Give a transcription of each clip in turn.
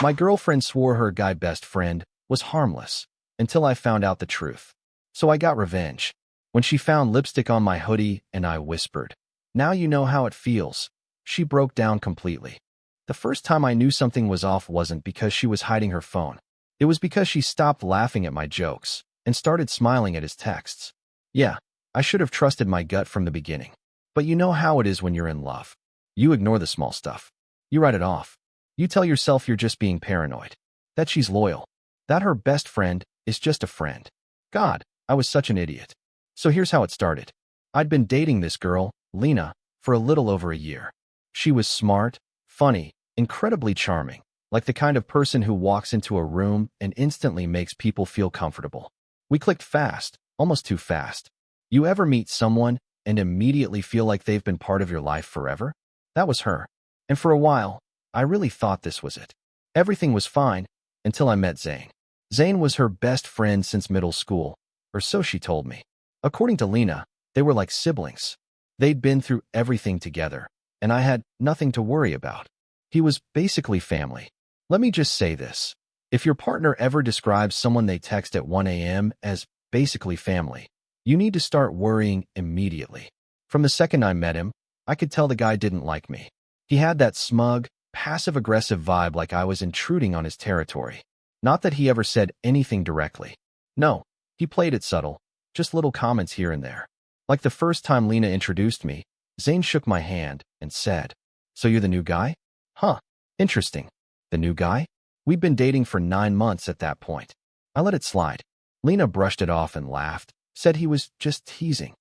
My girlfriend swore her guy best friend was harmless until I found out the truth. So I got revenge. When she found lipstick on my hoodie and I whispered, "Now you know how it feels," she broke down completely. The first time I knew something was off wasn't because she was hiding her phone. It was because she stopped laughing at my jokes and started smiling at his texts. Yeah, I should have trusted my gut from the beginning. But you know how it is when you're in love. You ignore the small stuff. You write it off. You tell yourself you're just being paranoid, that she's loyal, that her best friend is just a friend. God, I was such an idiot. So here's how it started. I'd been dating this girl, Lena, for a little over a year. She was smart, funny, incredibly charming, like the kind of person who walks into a room and instantly makes people feel comfortable. We clicked fast, almost too fast. You ever meet someone and immediately feel like they've been part of your life forever? That was her. And for a while, I really thought this was it. Everything was fine until I met Zane. Zane was her best friend since middle school, or so she told me. According to Lena, they were like siblings. They'd been through everything together, and I had nothing to worry about. He was basically family. Let me just say this. If your partner ever describes someone they text at 1 a.m. as basically family, you need to start worrying immediately. From the second I met him, I could tell the guy didn't like me. He had that smug, passive-aggressive vibe like I was intruding on his territory. Not that he ever said anything directly. No, he played it subtle, just little comments here and there. Like the first time Lena introduced me, Zane shook my hand and said, "So you're the new guy? Huh, interesting. The new guy?" We'd been dating for 9 months at that point. I let it slide. Lena brushed it off and laughed, said he was just teasing.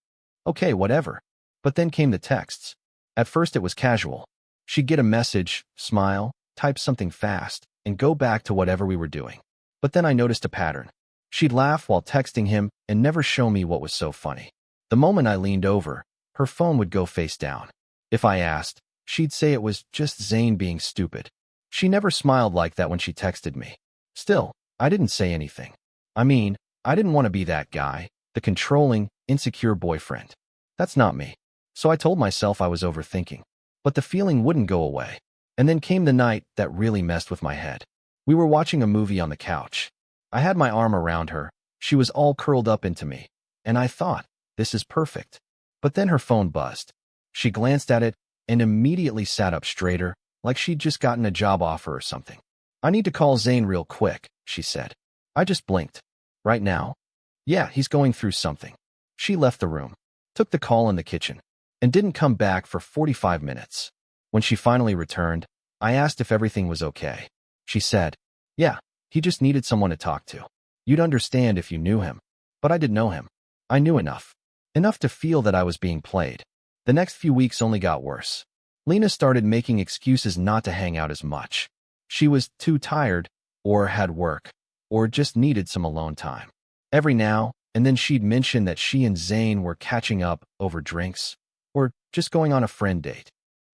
Okay, whatever. But then came the texts. At first it was casual. She'd get a message, smile, type something fast, and go back to whatever we were doing. But then I noticed a pattern. She'd laugh while texting him and never show me what was so funny. The moment I leaned over, her phone would go face down. If I asked, she'd say it was just Zane being stupid. She never smiled like that when she texted me. Still, I didn't say anything. I mean, I didn't want to be that guy, the controlling, insecure boyfriend. That's not me. So I told myself I was overthinking. But the feeling wouldn't go away. And then came the night that really messed with my head. We were watching a movie on the couch. I had my arm around her. She was all curled up into me. And I thought, this is perfect. But then her phone buzzed. She glanced at it and immediately sat up straighter, like she'd just gotten a job offer or something. "I need to call Zane real quick," she said. I just blinked. "Right now?" "Yeah, he's going through something." She left the room, took the call in the kitchen, and didn't come back for 45 minutes. When she finally returned, I asked if everything was okay. She said, "Yeah, he just needed someone to talk to. You'd understand if you knew him." But I didn't know him. I knew enough. Enough to feel that I was being played. The next few weeks only got worse. Lena started making excuses not to hang out as much. She was too tired, or had work, or just needed some alone time. Every now and then she'd mention that she and Zane were catching up over drinks, or just going on a friend date.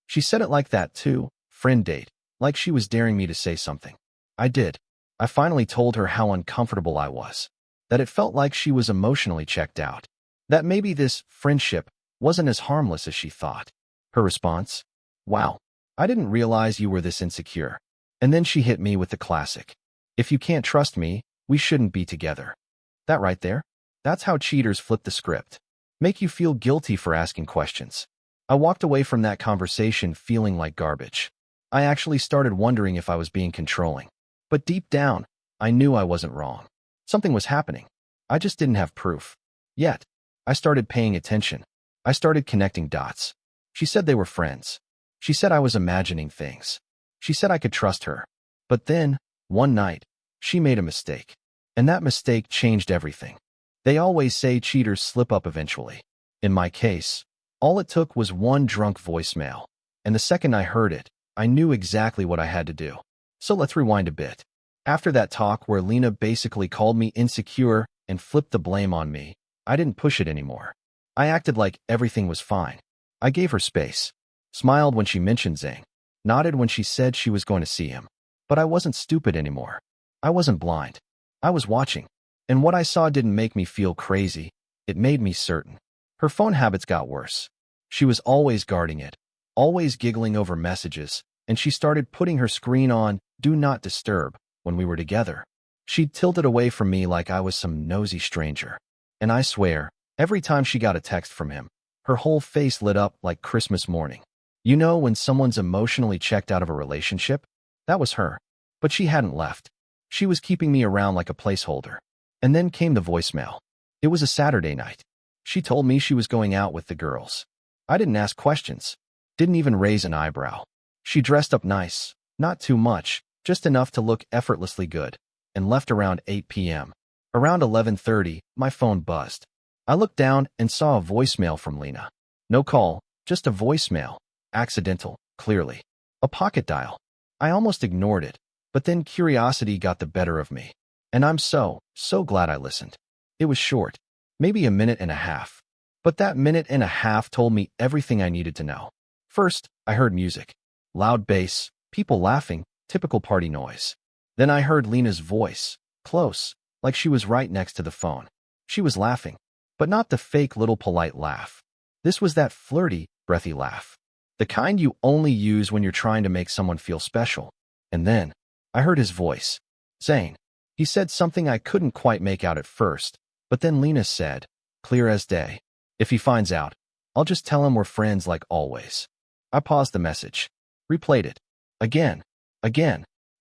She said it like that too, friend date, like she was daring me to say something. I did. I finally told her how uncomfortable I was, that it felt like she was emotionally checked out, that maybe this friendship wasn't as harmless as she thought. Her response? "Wow, I didn't realize you were this insecure." And then she hit me with the classic, "If you can't trust me, we shouldn't be together." That right there? That's how cheaters flip the script. Make you feel guilty for asking questions. I walked away from that conversation feeling like garbage. I actually started wondering if I was being controlling. But deep down, I knew I wasn't wrong. Something was happening. I just didn't have proof. Yet, I started paying attention. I started connecting dots. She said they were friends. She said I was imagining things. She said I could trust her. But then, one night, she made a mistake. And that mistake changed everything. They always say cheaters slip up eventually. In my case, all it took was one drunk voicemail. And the second I heard it, I knew exactly what I had to do. So let's rewind a bit. After that talk where Lena basically called me insecure and flipped the blame on me, I didn't push it anymore. I acted like everything was fine. I gave her space. Smiled when she mentioned Zane. Nodded when she said she was going to see him. But I wasn't stupid anymore. I wasn't blind. I was watching. And what I saw didn't make me feel crazy. It made me certain. Her phone habits got worse. She was always guarding it, always giggling over messages, and she started putting her screen on do not disturb when we were together. She tilted away from me like I was some nosy stranger. And I swear, every time she got a text from him, her whole face lit up like Christmas morning. You know when someone's emotionally checked out of a relationship? That was her. But she hadn't left. She was keeping me around like a placeholder. And then came the voicemail. It was a Saturday night. She told me she was going out with the girls. I didn't ask questions. Didn't even raise an eyebrow. She dressed up nice, not too much, just enough to look effortlessly good, and left around 8 p.m. Around 11:30, my phone buzzed. I looked down and saw a voicemail from Lena. No call, just a voicemail. Accidental, clearly. A pocket dial. I almost ignored it, but then curiosity got the better of me. And I'm so glad I listened. It was short, maybe a minute and a half. But that minute and a half told me everything I needed to know. First, I heard music. Loud bass, people laughing, typical party noise. Then I heard Lena's voice, close, like she was right next to the phone. She was laughing, but not the fake little polite laugh. This was that flirty, breathy laugh. The kind you only use when you're trying to make someone feel special. And then, I heard his voice. Zane. He said something I couldn't quite make out at first, but then Lena said, clear as day. If he finds out, I'll just tell him we're friends like always. I paused the message. Replayed it. Again.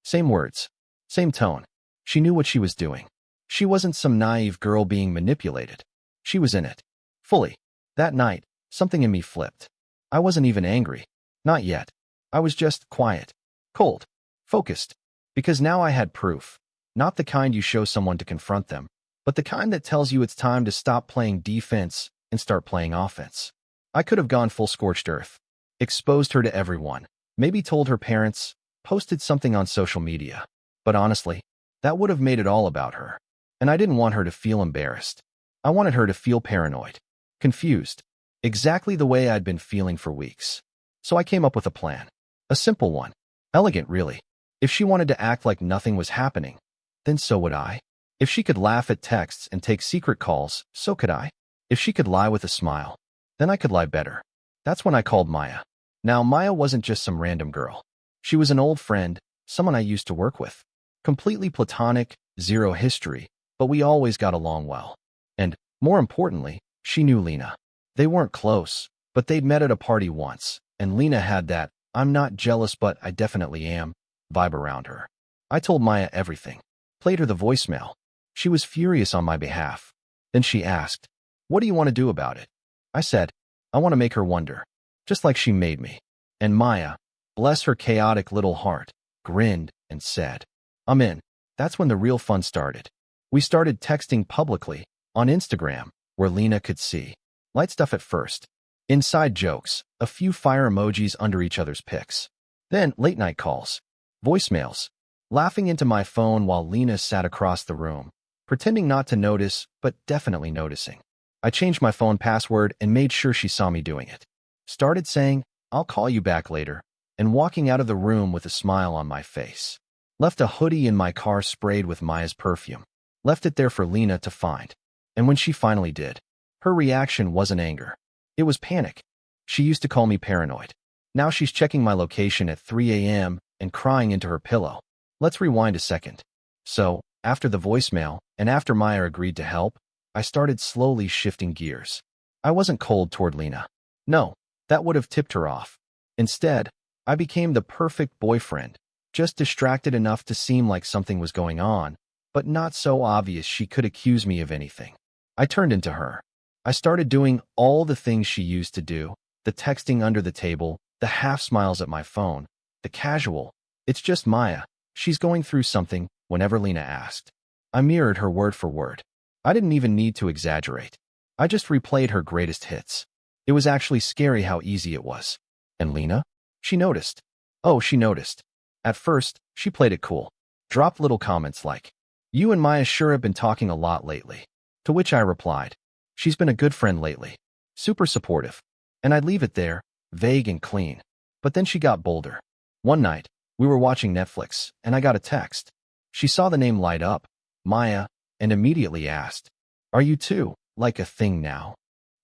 Same words. Same tone. She knew what she was doing. She wasn't some naive girl being manipulated. She was in it. Fully. That night, something in me flipped. I wasn't even angry. Not yet. I was just quiet. Cold. Focused. Because now I had proof. Not the kind you show someone to confront them, but the kind that tells you it's time to stop playing defense and start playing offense. I could have gone full scorched earth. Exposed her to everyone. Maybe told her parents. Posted something on social media. But honestly, that would have made it all about her. And I didn't want her to feel embarrassed. I wanted her to feel paranoid. Confused. Exactly the way I'd been feeling for weeks. So I came up with a plan. A simple one. Elegant, really. If she wanted to act like nothing was happening, then so would I. If she could laugh at texts and take secret calls, so could I. If she could lie with a smile, then I could lie better. That's when I called Maya. Now, Maya wasn't just some random girl. She was an old friend, someone I used to work with. Completely platonic, zero history, but we always got along well. And, more importantly, she knew Lena. They weren't close, but they'd met at a party once, and Lena had that, I'm not jealous but I definitely am, vibe around her. I told Maya everything. Played her the voicemail. She was furious on my behalf. Then she asked, what do you want to do about it? I said, I want to make her wonder. Just like she made me. And Maya, bless her chaotic little heart, grinned and said, I'm in. That's when the real fun started. We started texting publicly, on Instagram, where Lena could see. Light stuff at first. Inside jokes, a few fire emojis under each other's pics. Then late night calls. Voicemails. Laughing into my phone while Lena sat across the room, pretending not to notice, but definitely noticing. I changed my phone password and made sure she saw me doing it. Started saying, I'll call you back later, and walking out of the room with a smile on my face. Left a hoodie in my car sprayed with Maya's perfume. Left it there for Lena to find. And when she finally did, her reaction wasn't anger. It was panic. She used to call me paranoid. Now she's checking my location at 3 a.m. and crying into her pillow. Let's rewind a second. So, after the voicemail, and after Maya agreed to help, I started slowly shifting gears. I wasn't cold toward Lena. No, that would have tipped her off. Instead, I became the perfect boyfriend, just distracted enough to seem like something was going on, but not so obvious she could accuse me of anything. I turned into her. I started doing all the things she used to do, the texting under the table, the half smiles at my phone, the casual, it's just Maya. She's going through something, whenever Lena asked. I mirrored her word for word. I didn't even need to exaggerate. I just replayed her greatest hits. It was actually scary how easy it was. And Lena? She noticed. Oh, she noticed. At first, she played it cool. Dropped little comments like, you and Maya sure have been talking a lot lately. To which I replied, she's been a good friend lately. Super supportive. And I'd leave it there, vague and clean. But then she got bolder. One night, we were watching Netflix, and I got a text. She saw the name light up, Maya, and immediately asked, are you two, like a thing now?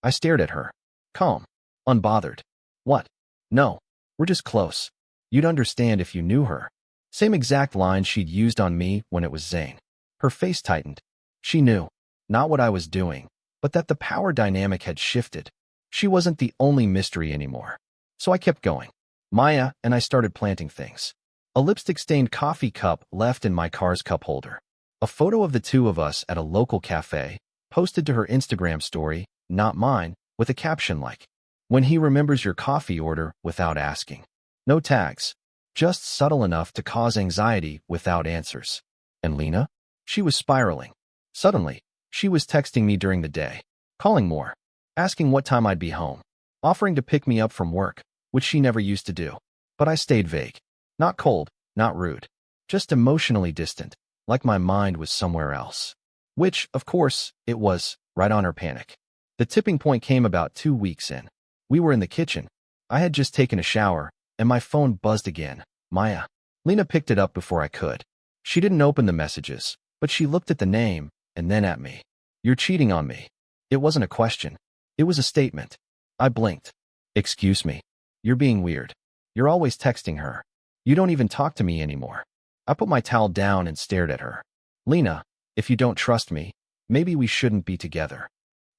I stared at her. Calm. Unbothered. What? No. We're just close. You'd understand if you knew her. Same exact line she'd used on me when it was Zane. Her face tightened. She knew, not what I was doing, but that the power dynamic had shifted. She wasn't the only mystery anymore. So I kept going. Maya and I started planting things. A lipstick-stained coffee cup left in my car's cup holder. A photo of the two of us at a local cafe, posted to her Instagram story, not mine, with a caption like, "When he remembers your coffee order without asking." No tags. Just subtle enough to cause anxiety without answers. And Lena? She was spiraling. Suddenly, she was texting me during the day, calling more, asking what time I'd be home, offering to pick me up from work, which she never used to do. But I stayed vague. Not cold, not rude. Just emotionally distant, like my mind was somewhere else. Which, of course, it was, right on her panic. The tipping point came about 2 weeks in. We were in the kitchen. I had just taken a shower, and my phone buzzed again. Maya. Lena picked it up before I could. She didn't open the messages, but she looked at the name, and then at me. "You're cheating on me." It wasn't a question. It was a statement. I blinked. "Excuse me. You're being weird. You're always texting her. You don't even talk to me anymore." I put my towel down and stared at her. "Lena, if you don't trust me, maybe we shouldn't be together."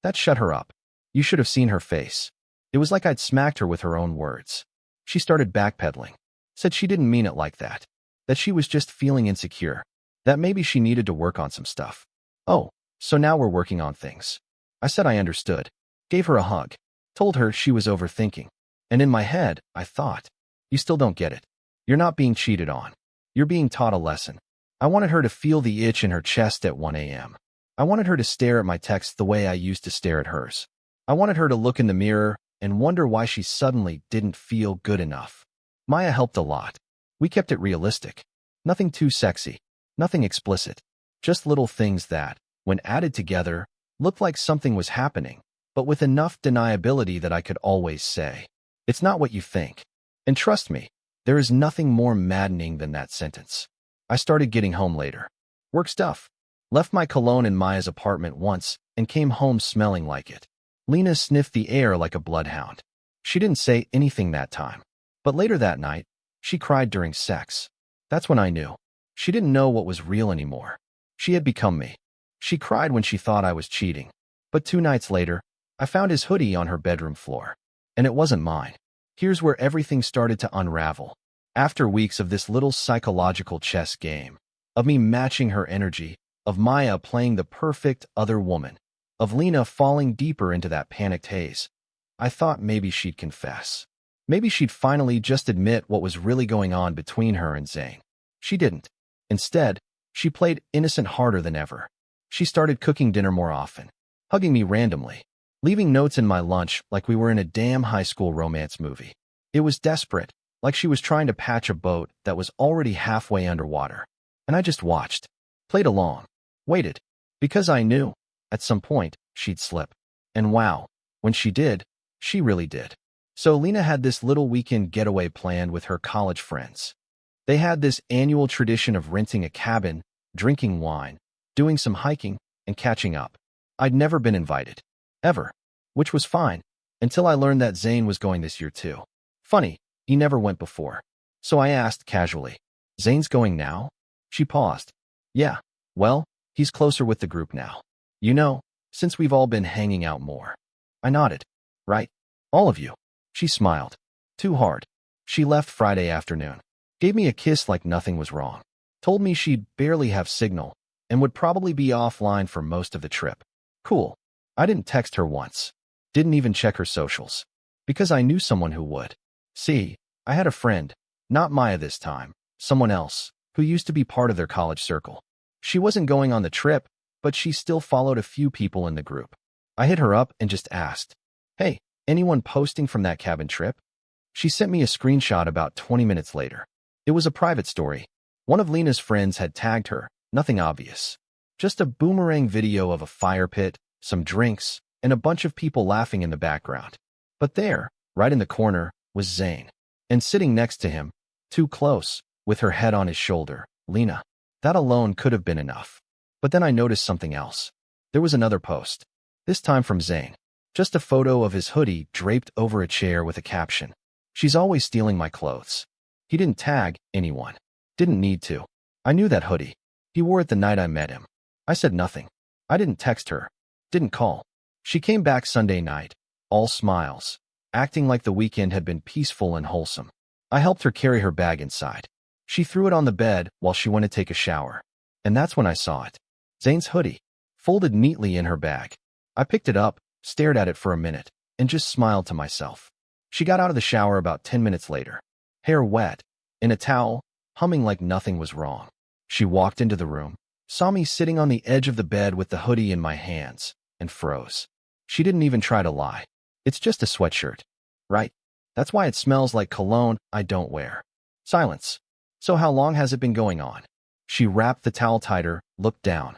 That shut her up. You should have seen her face. It was like I'd smacked her with her own words. She started backpedaling. Said she didn't mean it like that. That she was just feeling insecure. That maybe she needed to work on some stuff. "Oh, so now we're working on things." I said I understood. Gave her a hug. Told her she was overthinking. And in my head, I thought, "You still don't get it. You're not being cheated on. You're being taught a lesson." I wanted her to feel the itch in her chest at 1 a.m. I wanted her to stare at my text the way I used to stare at hers. I wanted her to look in the mirror and wonder why she suddenly didn't feel good enough. Maya helped a lot. We kept it realistic. Nothing too sexy. Nothing explicit. Just little things that, when added together, looked like something was happening, but with enough deniability that I could always say, "It's not what you think." And trust me, there is nothing more maddening than that sentence. I started getting home later. Work stuff. Left my cologne in Maya's apartment once and came home smelling like it. Lena sniffed the air like a bloodhound. She didn't say anything that time. But later that night, she cried during sex. That's when I knew. She didn't know what was real anymore. She had become me. She cried when she thought I was cheating. But 2 nights later, I found his hoodie on her bedroom floor. And it wasn't mine. Here's where everything started to unravel. After weeks of this little psychological chess game, of me matching her energy, of Maya playing the perfect other woman, of Lena falling deeper into that panicked haze, I thought maybe she'd confess. Maybe she'd finally just admit what was really going on between her and Zane. She didn't. Instead, she played innocent harder than ever. She started cooking dinner more often, hugging me randomly, leaving notes in my lunch like we were in a damn high school romance movie. It was desperate, like she was trying to patch a boat that was already halfway underwater. And I just watched, played along, waited, because I knew, at some point, she'd slip. And wow, when she did, she really did. So Lena had this little weekend getaway planned with her college friends. They had this annual tradition of renting a cabin, drinking wine, doing some hiking, and catching up. I'd never been invited. Ever. Which was fine, until I learned that Zane was going this year too. Funny, he never went before. So I asked casually, "Zane's going now?" She paused. "Yeah, well, he's closer with the group now. You know, since we've all been hanging out more." I nodded. "Right? All of you." She smiled. Too hard. She left Friday afternoon. Gave me a kiss like nothing was wrong. Told me she'd barely have signal and would probably be offline for most of the trip. Cool. I didn't text her once. Didn't even check her socials. Because I knew someone who would. See, I had a friend, not Maya this time, someone else, who used to be part of their college circle. She wasn't going on the trip, but she still followed a few people in the group. I hit her up and just asked, "Hey, anyone posting from that cabin trip?" She sent me a screenshot about 20 minutes later. It was a private story. One of Lena's friends had tagged her, nothing obvious. Just a boomerang video of a fire pit, some drinks, and a bunch of people laughing in the background. But there, right in the corner, was Zane. And sitting next to him, too close, with her head on his shoulder, Lena. That alone could have been enough. But then I noticed something else. There was another post. This time from Zane. Just a photo of his hoodie draped over a chair with a caption, "She's always stealing my clothes." He didn't tag anyone. Didn't need to. I knew that hoodie. He wore it the night I met him. I said nothing. I didn't text her. Didn't call. She came back Sunday night, all smiles, acting like the weekend had been peaceful and wholesome. I helped her carry her bag inside. She threw it on the bed while she went to take a shower. And that's when I saw it. Zane's hoodie, folded neatly in her bag. I picked it up, stared at it for a minute, and just smiled to myself. She got out of the shower about 10 minutes later, hair wet, in a towel, humming like nothing was wrong. She walked into the room, saw me sitting on the edge of the bed with the hoodie in my hands, and froze. She didn't even try to lie. It's just a sweatshirt. Right? That's why it smells like cologne I don't wear. Silence. So how long has it been going on? She wrapped the towel tighter, looked down.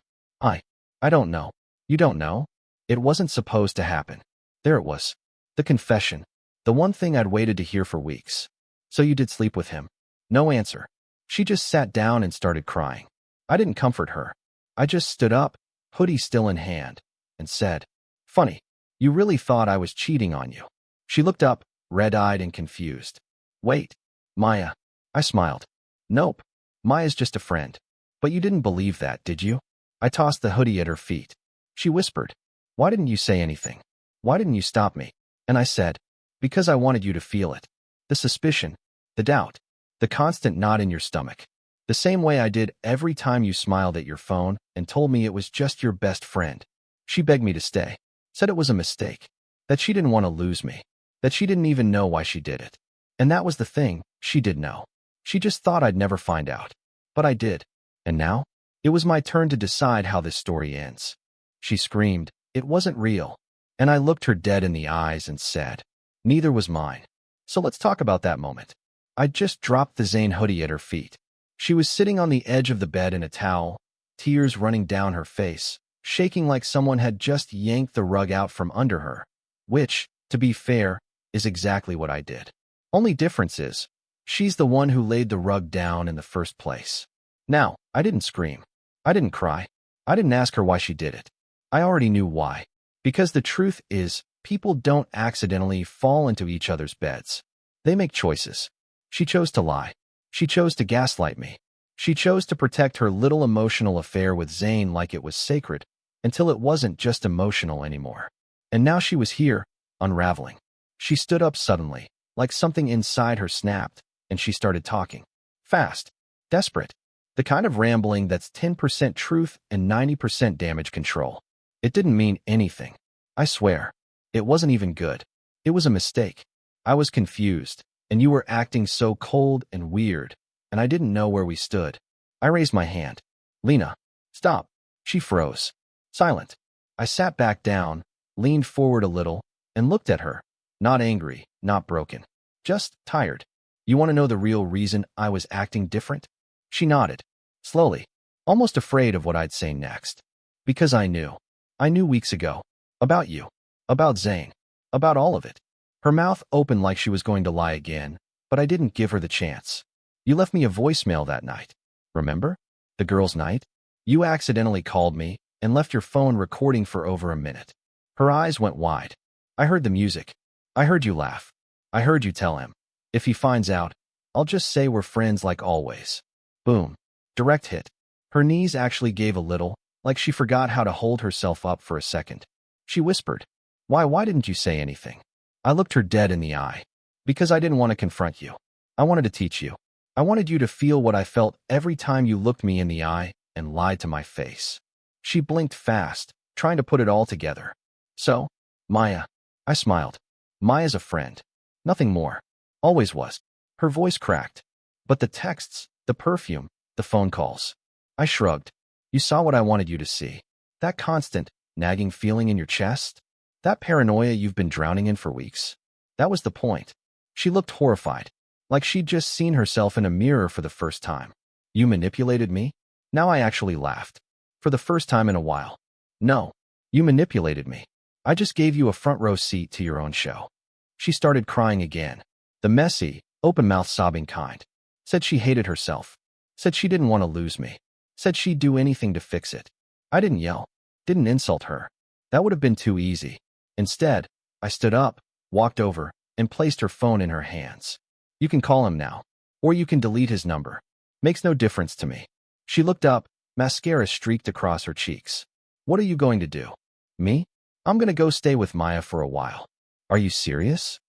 I don't know. You don't know? It wasn't supposed to happen. There it was. The confession. The one thing I'd waited to hear for weeks. So you did sleep with him? No answer. She just sat down and started crying. I didn't comfort her. I just stood up, hoodie still in hand, and said, "Funny. You really thought I was cheating on you." She looked up, red-eyed and confused. "Wait, Maya." I smiled. "Nope. Maya's just a friend." "But you didn't believe that, did you?" I tossed the hoodie at her feet. She whispered, "Why didn't you say anything? Why didn't you stop me?" And I said, "Because I wanted you to feel it. The suspicion, the doubt, the constant knot in your stomach. The same way I did every time you smiled at your phone and told me it was just your best friend." She begged me to stay, said it was a mistake, that she didn't want to lose me, that she didn't even know why she did it. And that was the thing, she did know. She just thought I'd never find out. But I did. And now, it was my turn to decide how this story ends. She screamed, "It wasn't real." And I looked her dead in the eyes and said, "Neither was mine." So let's talk about that moment. I just dropped the Zane hoodie at her feet. She was sitting on the edge of the bed in a towel, tears running down her face, shaking like someone had just yanked the rug out from under her, which, to be fair, is exactly what I did. Only difference is, she's the one who laid the rug down in the first place. Now, I didn't scream. I didn't cry. I didn't ask her why she did it. I already knew why. Because the truth is, people don't accidentally fall into each other's beds. They make choices. She chose to lie. She chose to gaslight me. She chose to protect her little emotional affair with Zane like it was sacred, until it wasn't just emotional anymore. And now she was here, unraveling. She stood up suddenly, like something inside her snapped, and she started talking. Fast. Desperate. The kind of rambling that's 10% truth and 90% damage control. It didn't mean anything. I swear. It wasn't even good. It was a mistake. I was confused, and you were acting so cold and weird, and I didn't know where we stood. I raised my hand. "Lena, stop." She froze. Silent. I sat back down, leaned forward a little, and looked at her. Not angry, not broken. Just tired. "You want to know the real reason I was acting different?" She nodded. Slowly, almost afraid of what I'd say next. "Because I knew. I knew weeks ago. About you. About Zane. About all of it." Her mouth opened like she was going to lie again, but I didn't give her the chance. "You left me a voicemail that night. Remember? The girls' night? You accidentally called me and left your phone recording for over a minute." Her eyes went wide. "I heard the music. I heard you laugh. I heard you tell him. If he finds out, I'll just say we're friends like always." Boom. Direct hit. Her knees actually gave a little, like she forgot how to hold herself up for a second. She whispered, Why didn't you say anything?" I looked her dead in the eye. "Because I didn't want to confront you. I wanted to teach you. I wanted you to feel what I felt every time you looked me in the eye and lied to my face." She blinked fast, trying to put it all together. "So, Maya." I smiled. "Maya's a friend. Nothing more. Always was." Her voice cracked. "But the texts, the perfume, the phone calls." I shrugged. "You saw what I wanted you to see. That constant, nagging feeling in your chest? That paranoia you've been drowning in for weeks? That was the point." She looked horrified, like she'd just seen herself in a mirror for the first time. "You manipulated me?" Now I actually laughed. For the first time in a while. "No, you manipulated me. I just gave you a front row seat to your own show." She started crying again. The messy, open-mouthed sobbing kind. Said she hated herself. Said she didn't want to lose me. Said she'd do anything to fix it. I didn't yell. Didn't insult her. That would have been too easy. Instead, I stood up, walked over, and placed her phone in her hands. "You can call him now. Or you can delete his number. Makes no difference to me. She looked up, mascara streaked across her cheeks. What are you going to do? Me? I'm gonna go stay with Maya for a while. Are you serious?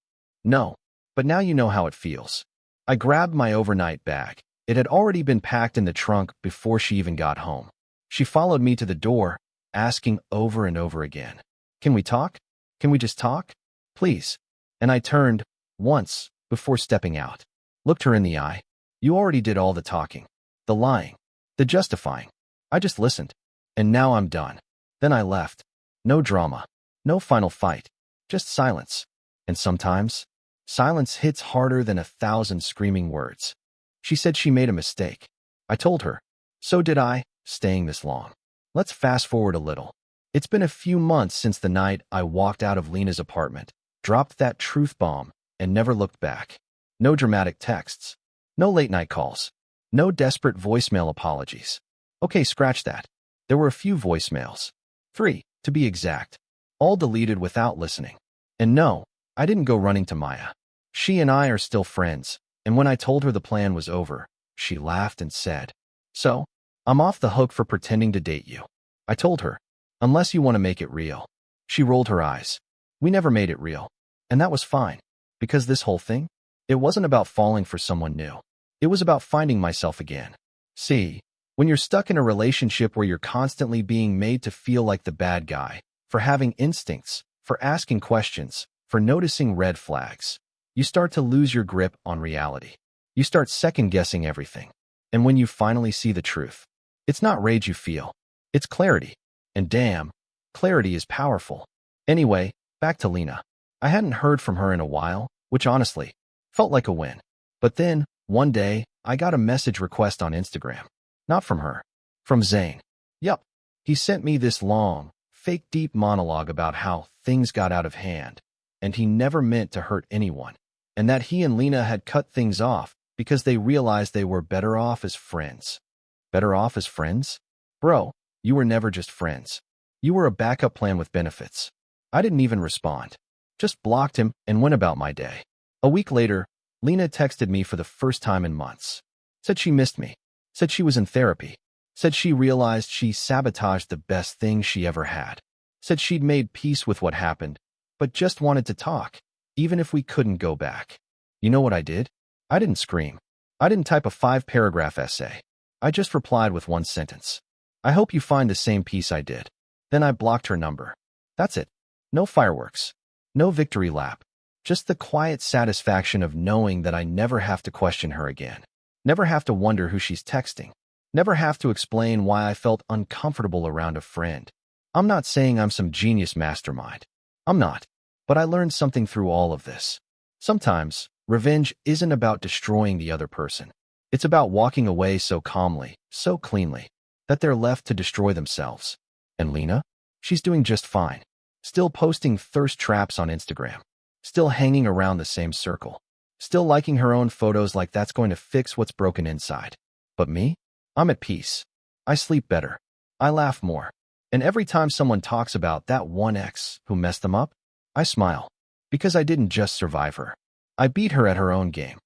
No. But now you know how it feels. I grabbed my overnight bag. It had already been packed in the trunk before she even got home. She followed me to the door, asking over and over again, "Can we talk? Can we just talk? Please." And I turned, once, before stepping out. Looked her in the eye. You already did all the talking. The lying. The justifying. I just listened. And now I'm done. Then I left. No drama. No final fight. Just silence. And sometimes, silence hits harder than 1,000 screaming words. She said she made a mistake. I told her. So did I, staying this long. Let's fast forward a little. It's been a few months since the night I walked out of Lena's apartment, dropped that truth bomb, and never looked back. No dramatic texts. No late-night calls. No desperate voicemail apologies. Okay, scratch that. There were a few voicemails. 3, to be exact. All deleted without listening. And no, I didn't go running to Maya. She and I are still friends, and when I told her the plan was over, she laughed and said, "So, I'm off the hook for pretending to date you." I told her, "Unless you want to make it real." She rolled her eyes. We never made it real. And that was fine. Because this whole thing, it wasn't about falling for someone new. It was about finding myself again. See, when you're stuck in a relationship where you're constantly being made to feel like the bad guy, for having instincts, for asking questions, for noticing red flags, you start to lose your grip on reality. You start second-guessing everything. And when you finally see the truth, it's not rage you feel. It's clarity. And damn, clarity is powerful. Anyway, back to Lena. I hadn't heard from her in a while, which honestly felt like a win. But then, one day, I got a message request on Instagram. Not from her. From Zane. Yup. He sent me this long, fake deep monologue about how things got out of hand, and he never meant to hurt anyone, and that he and Lena had cut things off because they realized they were better off as friends. Better off as friends? Bro, you were never just friends. You were a backup plan with benefits. I didn't even respond. Just blocked him and went about my day. A week later, Lena texted me for the first time in months. Said she missed me. Said she was in therapy. Said she realized she sabotaged the best thing she ever had. Said she'd made peace with what happened, but just wanted to talk, even if we couldn't go back. You know what I did? I didn't scream. I didn't type a 5-paragraph essay. I just replied with one sentence. I hope you find the same peace I did. Then I blocked her number. That's it. No fireworks. No victory lap. Just the quiet satisfaction of knowing that I never have to question her again. Never have to wonder who she's texting. Never have to explain why I felt uncomfortable around a friend. I'm not saying I'm some genius mastermind. I'm not. But I learned something through all of this. Sometimes, revenge isn't about destroying the other person. It's about walking away so calmly, so cleanly, that they're left to destroy themselves. And Lena? She's doing just fine. Still posting thirst traps on Instagram. Still hanging around the same circle. Still liking her own photos like that's going to fix what's broken inside. But me? I'm at peace. I sleep better. I laugh more. And every time someone talks about that one ex who messed them up, I smile. Because I didn't just survive her. I beat her at her own game.